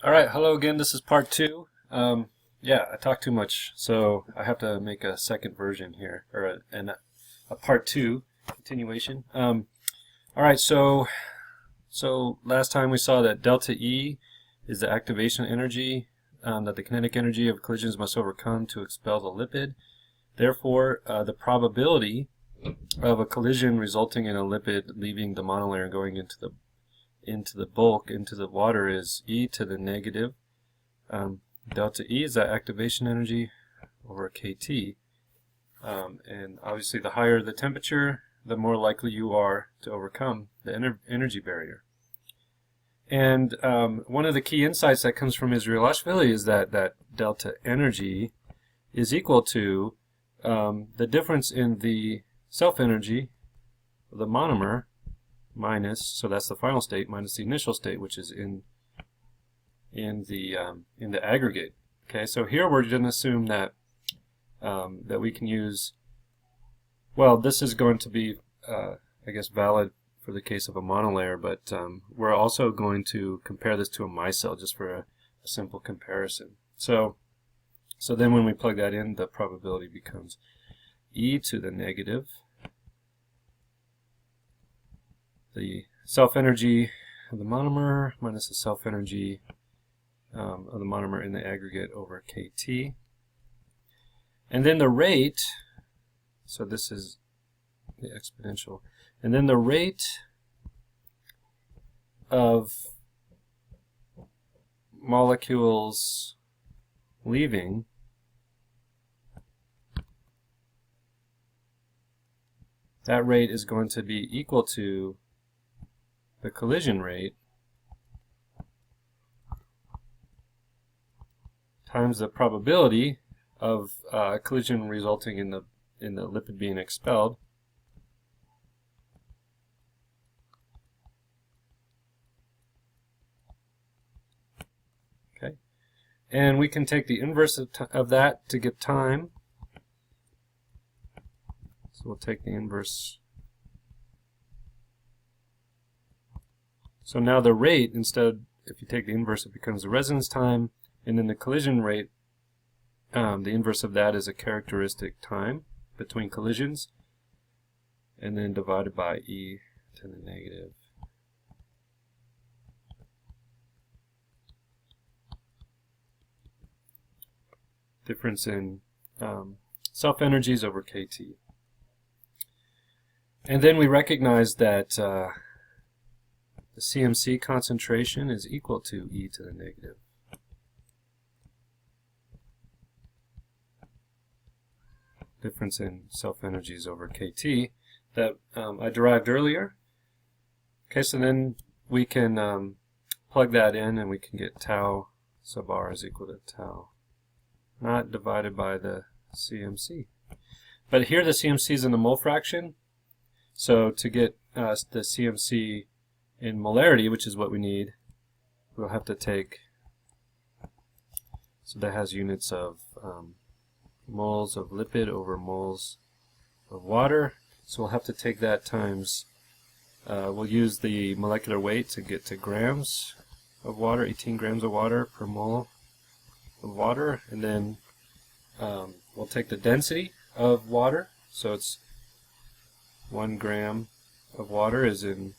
Alright, hello again. This is part two. Yeah, I talked too much, so I have to make a second version here, or a part two continuation. Alright, so last time we saw that delta E is the activation energy that the kinetic energy of collisions must overcome to expel the lipid. Therefore, the probability of a collision resulting in a lipid leaving the monolayer and going into the bulk, into the water, is e to the negative. Delta E is that activation energy over kT. And obviously the higher the temperature, the more likely you are to overcome the energy barrier. And one of the key insights that comes from Israelashvili is that delta energy is equal to the difference in the self-energy of the monomer minus, so that's the final state, minus the initial state, which is in the aggregate. Okay, so here we're going to assume that that we can use, well, this is going to be I guess valid for the case of a monolayer, but we're also going to compare this to a micelle just for a simple comparison. So then when we plug that in, the probability becomes e to the negative the self-energy of the monomer minus the self-energy of the monomer in the aggregate over kT. And then the rate, so this is the exponential, and then the rate of molecules leaving that rate is going to be equal to the collision rate times the probability of collision resulting in the lipid being expelled. Okay, and we can take the inverse of that to get time. So we'll take the inverse. So now the rate, instead, if you take the inverse, it becomes the resonance time, and then the collision rate, the inverse of that is a characteristic time between collisions, and then divided by e to the negative. Difference in self-energies over kT. And then we recognize that the CMC concentration is equal to e to the negative. Difference in self-energies over kT that I derived earlier. Okay, so then we can plug that in and we can get tau sub r is equal to tau not divided by the CMC. But here the CMC is in the mole fraction, so to get the CMC in molarity, which is what we need, we'll have to take, so that has units of moles of lipid over moles of water, so we'll have to take that times, we'll use the molecular weight to get to grams of water, 18 grams of water per mole of water, and then we'll take the density of water, so it's 1 gram of water is in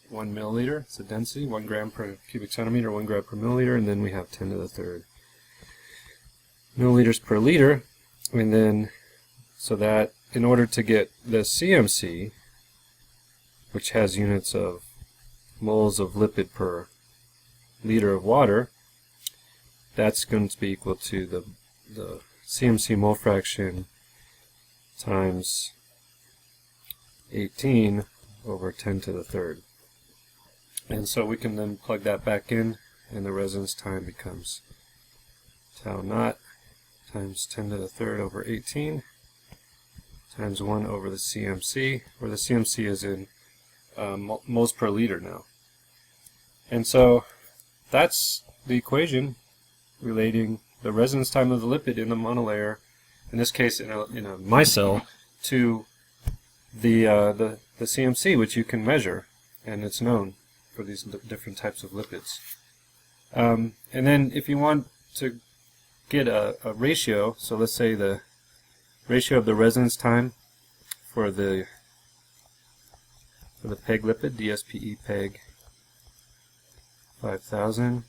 1 milliliter, it's the density, 1 gram per cubic centimeter, 1 gram per milliliter, and then we have 10 to the third milliliters per liter. And then, so that in order to get the CMC, which has units of moles of lipid per liter of water, that's going to be equal to the CMC mole fraction times 18 over 10 to the third. And so we can then plug that back in, and the resonance time becomes tau naught times 10 to the third over 18 times 1 over the CMC, where the CMC is in moles per liter now. And so that's the equation relating the resonance time of the lipid in the monolayer, in this case in a micelle, to the CMC, which you can measure, and it's known for these different types of lipids. And then if you want to get a ratio, so let's say the ratio of the resonance time for the PEG lipid, DSPE PEG 5000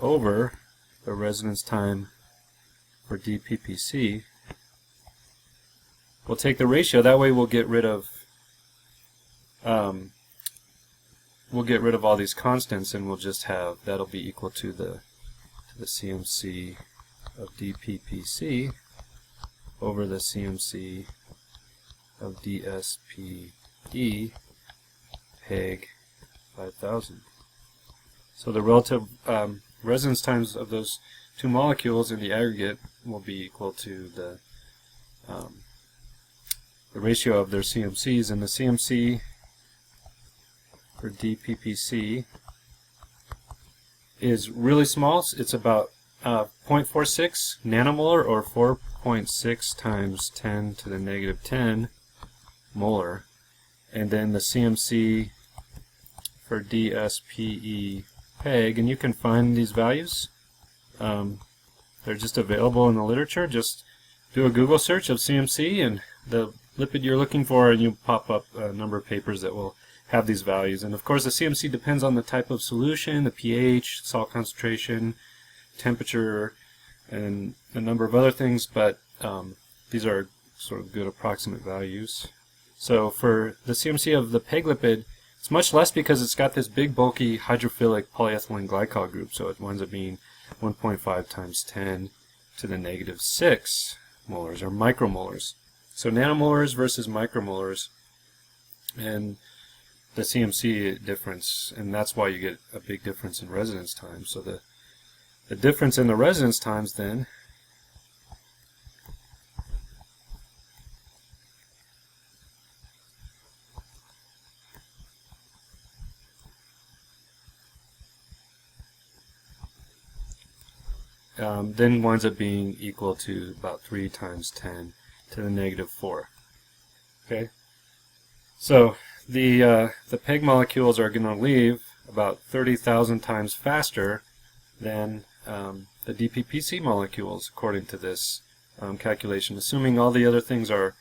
over the resonance time for DPPC, we'll take the ratio. That way we'll get rid of all these constants, and we'll just have that'll be equal to the CMC of DPPC over the CMC of DSPE PEG 5000. So the relative resonance times of those two molecules in the aggregate will be equal to the ratio of their CMCs, and the CMC for DPPC is really small. It's about 0.46 nanomolar, or 4.6 times 10 to the negative 10 molar. And then the CMC for DSPE PEG, and you can find these values. They're just available in the literature. Just do a Google search of CMC and the lipid you're looking for, and you pop up a number of papers that will have these values. And of course the CMC depends on the type of solution, the pH, salt concentration, temperature, and a number of other things, but these are sort of good approximate values. So for the CMC of the PEG lipid, it's much less because it's got this big bulky hydrophilic polyethylene glycol group, so it winds up being 1.5 times 10 to the negative 6 molars, or micromolars. So nanomolars versus micromolars, and the CMC difference, and that's why you get a big difference in resonance time. So the difference in the resonance times then then winds up being equal to about 3 times 10 to the negative 4. Okay, so the PEG molecules are going to leave about 30,000 times faster than the DPPC molecules, according to this calculation, assuming all the other things are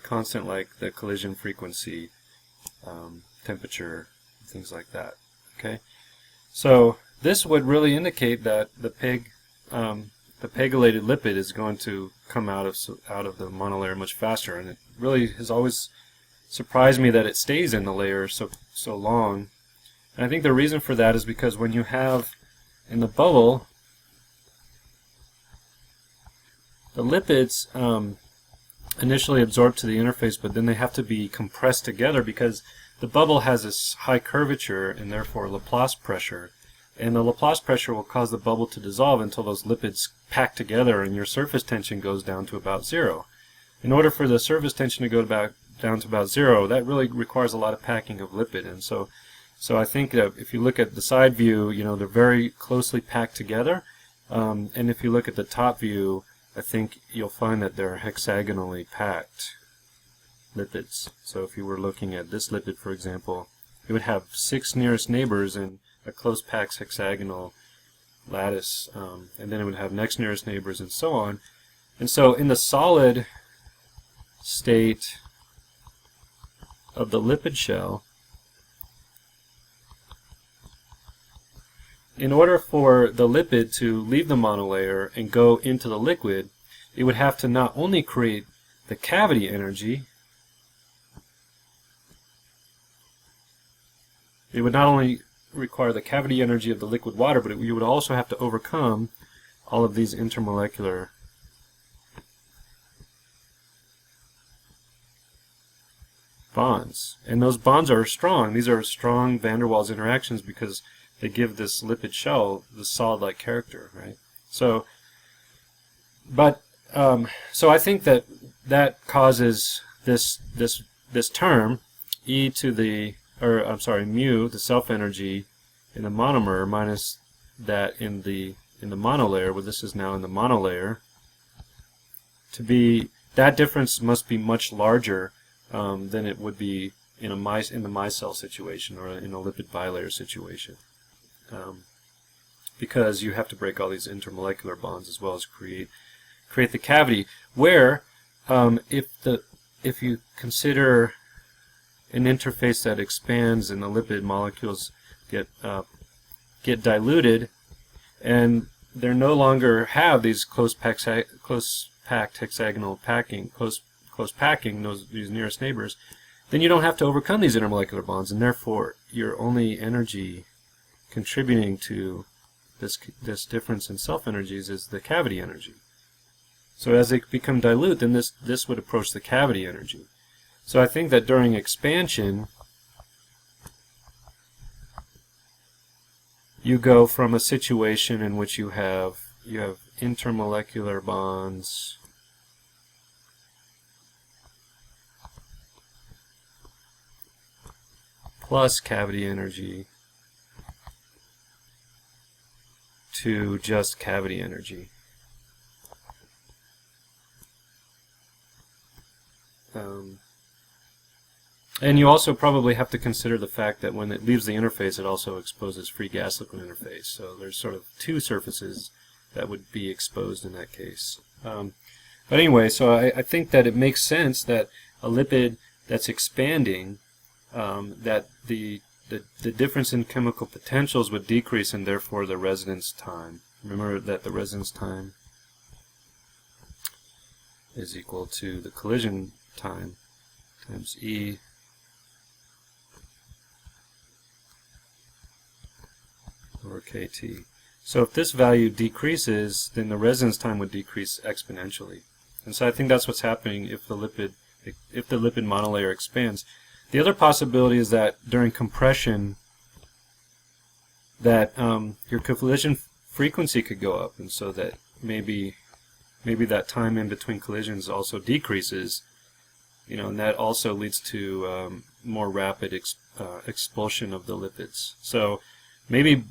constant, like the collision frequency, temperature, things like that. Okay, so this would really indicate that the PEGylated lipid is going to come out of the monolayer much faster, and it really has always surprised me that it stays in the layer so long. And I think the reason for that is because when you have in the bubble, the lipids initially absorb to the interface, but then they have to be compressed together because the bubble has this high curvature and therefore Laplace pressure. And the Laplace pressure will cause the bubble to dissolve until those lipids pack together and your surface tension goes down to about 0. In order for the surface tension to go down to about 0, that really requires a lot of packing of lipid. And so I think that if you look at the side view, they're very closely packed together. And if you look at the top view, I think you'll find that they're hexagonally packed lipids. So if you were looking at this lipid, for example, it would have 6 nearest neighbors in a close packed hexagonal lattice, and then it would have next nearest neighbors and so on. And so in the solid state of the lipid shell, in order for the lipid to leave the monolayer and go into the liquid, it would have to not only create the cavity energy, it would not only require the cavity energy of the liquid water, but you would also have to overcome all of these intermolecular bonds. And those bonds are strong. These are strong van der Waals interactions because they give this lipid shell the solid-like character, right? So I think that causes this term e to the mu, the self-energy in the monomer minus that in the monolayer, well, this is now in the monolayer, to be, that difference must be much larger than it would be in the micelle situation or in a lipid bilayer situation. because you have to break all these intermolecular bonds as well as create the cavity. Where if you consider an interface that expands and the lipid molecules get diluted, and they no longer have these close packed hexagonal packing, close packing these nearest neighbors, then you don't have to overcome these intermolecular bonds, and therefore your only energy contributing to this difference in self-energies is the cavity energy. So as they become dilute, then this would approach the cavity energy. So I think that during expansion, you go from a situation in which you have intermolecular bonds plus cavity energy to just cavity energy. And you also probably have to consider the fact that when it leaves the interface, it also exposes free gas liquid interface. So there's sort of two surfaces that would be exposed in that case. But anyway, so I think that it makes sense that a lipid that's expanding, that the difference in chemical potentials would decrease, and therefore the residence time. Remember that the residence time is equal to the collision time times E over kT. So if this value decreases, then the residence time would decrease exponentially. And so I think that's what's happening if the lipid monolayer expands. The other possibility is that during compression, that your collision frequency could go up, and so that maybe that time in between collisions also decreases, and that also leads to more rapid expulsion of the lipids. So maybe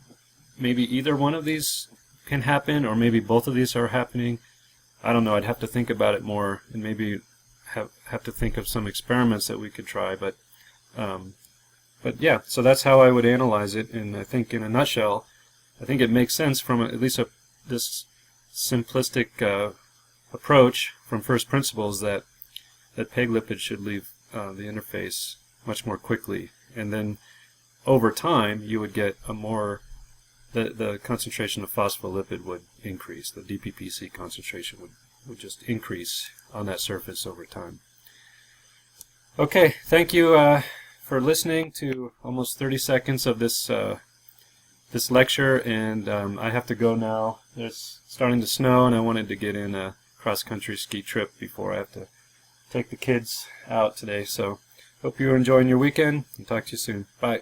either one of these can happen, or maybe both of these are happening. I don't know. I'd have to think about it more, and maybe have to think of some experiments that we could try. But yeah, so that's how I would analyze it. And I think, in a nutshell, I think it makes sense from at least this simplistic approach from first principles that PEG lipids should leave the interface much more quickly, and then over time you would get the concentration of phospholipid would increase. The DPPC concentration would just increase on that surface over time. Okay, thank you for listening to almost 30 seconds of this lecture, and I have to go now. It's starting to snow, and I wanted to get in a cross-country ski trip before I have to take the kids out today. So hope you're enjoying your weekend, and talk to you soon. Bye.